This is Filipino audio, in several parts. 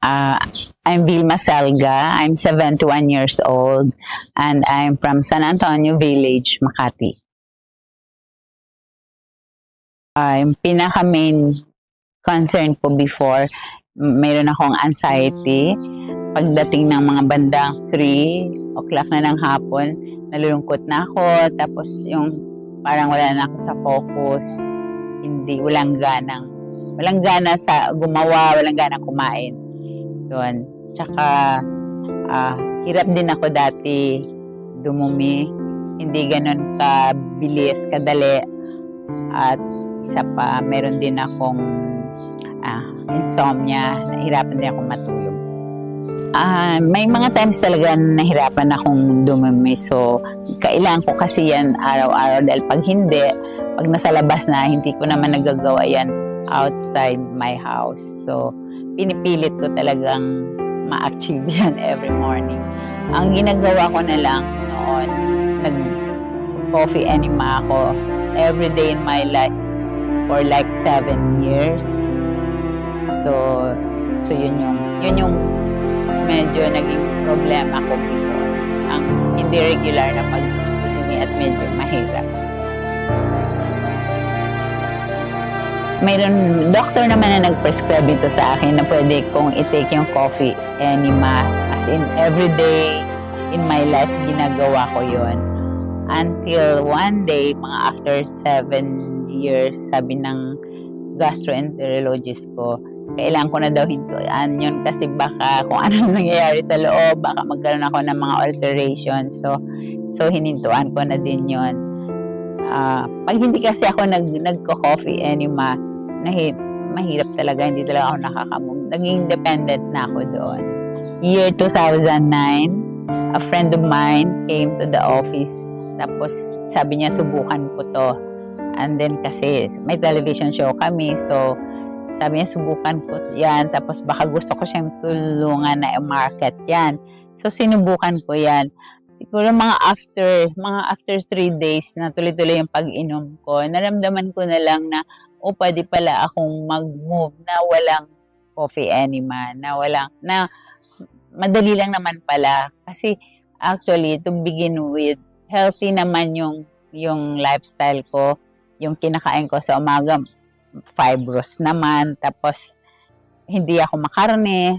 Uh, I'm Vilma Salga. I'm 71 years old and I'm from San Antonio Village, Makati. Yung pinaka-main concern ko before, mayroon akong anxiety. Pagdating ng mga bandang 3 o'clock na ng hapon, nalulungkot na ako. Tapos yung parang wala na ako sa focus. Walang gana sa gumawa, walang gana kumain. Doon. Tsaka, hirap din ako dati dumumi. Hindi ganun kabilis, kadali. At isa pa, meron din akong insomnia. Nahirapan din akong matulog. May mga times talaga nahirapan akong dumumi. So, kailangan ko kasi yan araw-araw. Dahil pag hindi, pag nasa labas na, hindi ko naman nagagawa yan outside my house. So, pinipilit ko talagang ma-achieve yan every morning. Ang ginagawa ko na lang noon, nag-coffee enema ako every day in my life for like 7 years. So yun yung medyo naging problema ko before. Ang hindi regular na pagdumi at medyo mahirap. Mayroon doctor naman na nag-prescribe ito sa akin na pwede kong i-take yung coffee enema. As in, every day in my life, ginagawa ko yon. Until one day, mga after 7 years, sabi ng gastroenterologist ko, kailangan ko na daw hintuan yun kasi baka kung ano nangyayari sa loob, baka magkaroon ako ng mga ulceration. So hinintuan ko na din yun. Pag hindi kasi ako nagko-coffee enema, mahirap talaga, hindi talaga ako nakakamove. Naging dependent na ako doon. Year 2009, a friend of mine came to the office. Tapos sabi niya, subukan ko to. And then kasi may television show kami, so sabi niya, subukan ko yan. Tapos baka gusto ko siyang tulungan na i-market yan. So sinubukan ko yan. Siguro mga after 3 days na tuloy-tuloy yung pag-inom ko, naramdaman ko na lang na pwede pala akong mag-move na walang coffee enema, na madali lang naman pala. Kasi actually, to begin with, healthy naman yung lifestyle ko. Yung kinakain ko sa umaga, fibrous naman. Tapos, hindi ako makarne.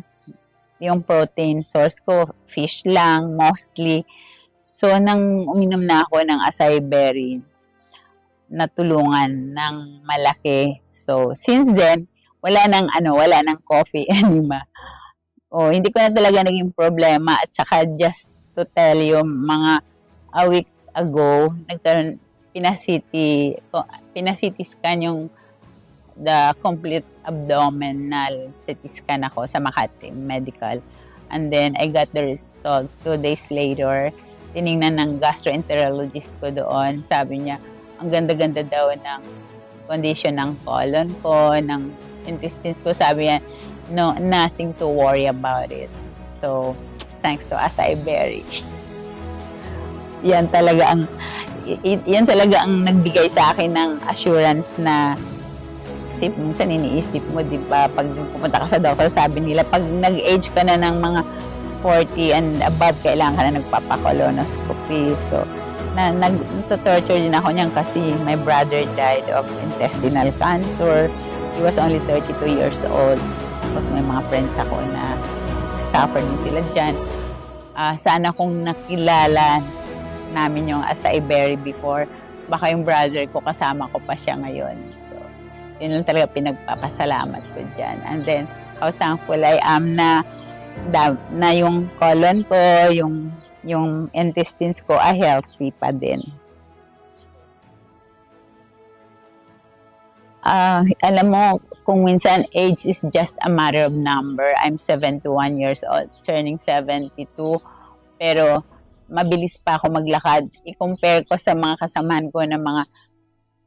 Yung protein source ko, fish lang, mostly. So, nang uminom na ako ng acai berry, natulungan ng malaki. So, since then, wala nang coffee enema. Hindi ko na talaga naging problema. At saka, just to tell you, mga a week ago, nagkaroon, pinasiti scan yung the complete abdominal CT scan ako sa Makati Medical. And then, I got the results 2 days later. Tiningnan ng gastroenterologist ko doon. Sabi niya, ang ganda-ganda daw ng condition ng colon ko, ng intestines ko. Sabi niya, no, nothing to worry about it. So, thanks to acai berry. Yan talaga ang nagbigay sa akin ng assurance na minsan iniisip mo, di ba, pag pupunta ka sa doctor, sabi nila, pag nag-age ka na ng mga 40 and above, kailangan ka na nagpapa-colonoscopy. So, nag-torture din ako niyan kasi my brother died of intestinal cancer. He was only 32 years old. Tapos may mga friends ako na suffer din sila dyan. Sana kung nakilala namin yung acai berry before, baka yung brother ko, kasama ko pa siya ngayon. So, yun lang talaga pinagpapasalamat ko dyan. And then, how thankful I am na yung colon ko, yung intestines ko ay healthy pa din. Alam mo, kung minsan age is just a matter of number. I'm 71 years old, turning 72. Pero mabilis pa ako maglakad. I-compare ko sa mga kasamahan ko na mga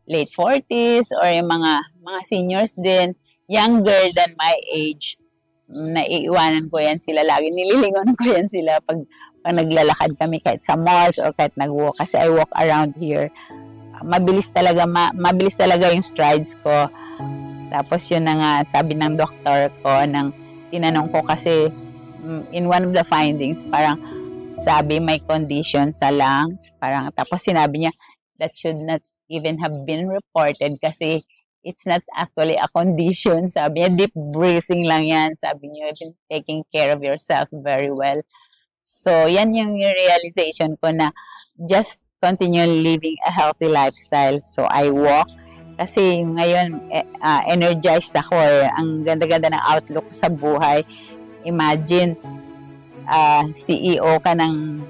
late 40s or yung mga seniors din, younger than my age. Naiiwanan ko yan sila lagi. Nililingon ko yan sila pag naglalakad kami kahit sa malls or kahit nag-walk. Kasi I walk around here. Mabilis talaga yung strides ko. Tapos yun na nga, sabi ng doktor ko, ng tinanong ko kasi in one of the findings, parang sabi may condition sa lungs, parang tapos sinabi niya that should not even have been reported kasi it's not actually a condition. Sabi niya, deep breathing lang yan. Sabi niya, you've been taking care of yourself very well. So, yan yung realization ko na just continue living a healthy lifestyle. So, I walk. Kasi ngayon, energized ako eh. Ang ganda-ganda ng outlook sa buhay. Imagine, CEO ka ng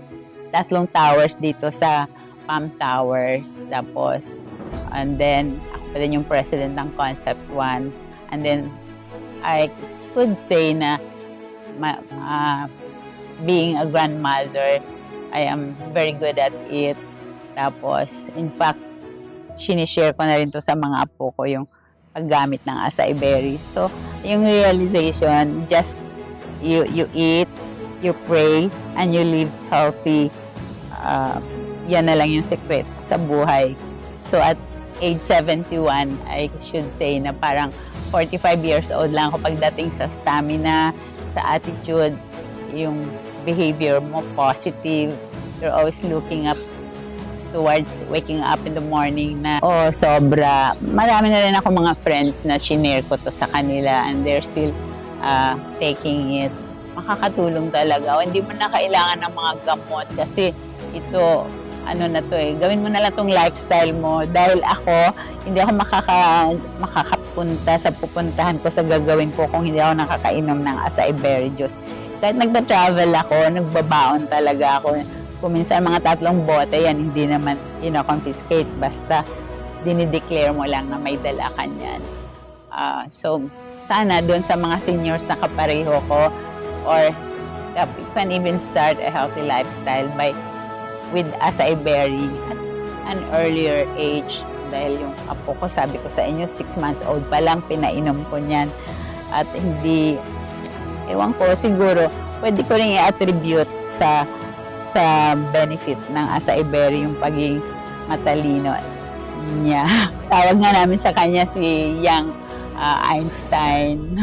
3 towers dito sa Palm Towers. Tapos, and then, ako pa din yung president ng Concept One. And then, I could say na being a grandmother, I am very good at it. Tapos, in fact, sinishare ko na rin to sa mga apo ko yung paggamit ng acai berry. So, yung realization, just you eat, you pray, and you live healthy. Yan na lang yung secret sa buhay. So, at age 71, I should say na parang 45 years old lang ako pagdating sa stamina, sa attitude, yung behavior mo positive. You're always looking up towards waking up in the morning na, sobra. Marami na rin ako mga friends na shinare ko to sa kanila and they're still taking it. Makakatulong talaga. Hindi mo na kailangan ng mga gamot kasi ito, gawin mo na lang tong lifestyle mo. Dahil ako, hindi ako makakapunta sa pupuntahan ko sa gagawin ko kung hindi ako nakakainom ng acai berry juice. Kahit nagpa-travel ako, nagbabaon talaga ako. Kung minsan mga 3 bote, yan hindi naman confiscate. Basta dinideclare mo lang na may dala ka niyan. So, sana doon sa mga seniors na kapareho ko, or you can even start a healthy lifestyle with acai berry at an earlier age. Dahil yung apo ko, sabi ko sa inyo, 6 months old pa lang, pinainom ko niyan. At hindi, ewan ko, siguro, pwede ko rin i-attribute sa benefit ng acai berry yung pagiging matalino niya. Tawag nga namin sa kanya si Young Einstein.